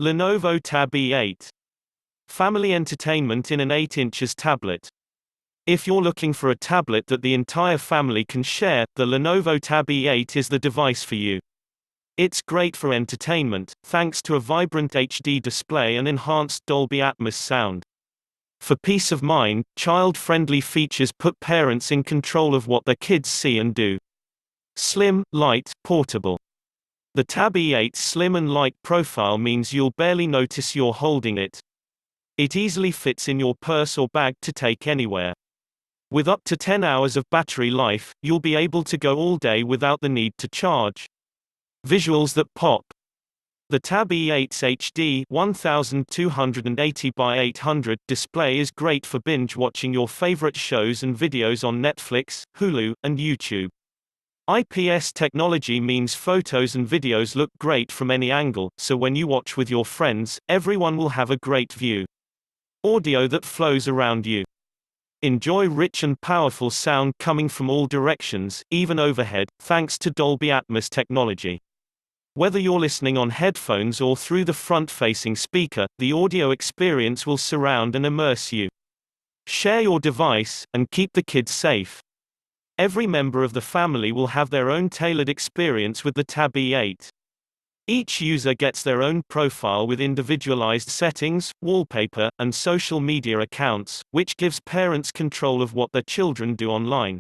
Lenovo Tab E8 Family entertainment in an 8 inches tablet. If you're looking for a tablet that the entire family can share, the Lenovo Tab E8 is the device for you. It's great for entertainment, thanks to a vibrant HD display and enhanced Dolby Atmos sound. For peace of mind, child-friendly features put parents in control of what their kids see and do. Slim, light, portable. The Tab E8's slim and light profile means you'll barely notice you're holding it. It easily fits in your purse or bag to take anywhere. With up to 10 hours of battery life, you'll be able to go all day without the need to charge. Visuals that pop. The Tab E8's HD 1280 by 800 display is great for binge-watching your favorite shows and videos on Netflix, Hulu, and YouTube. IPS technology means photos and videos look great from any angle, so when you watch with your friends, everyone will have a great view. Audio that flows around you. Enjoy rich and powerful sound coming from all directions, even overhead, thanks to Dolby Atmos technology. Whether you're listening on headphones or through the front-facing speaker, the audio experience will surround and immerse you. Share your device, and keep the kids safe. Every member of the family will have their own tailored experience with the Tab E8. Each user gets their own profile with individualized settings, wallpaper, and social media accounts, which gives parents control of what their children do online.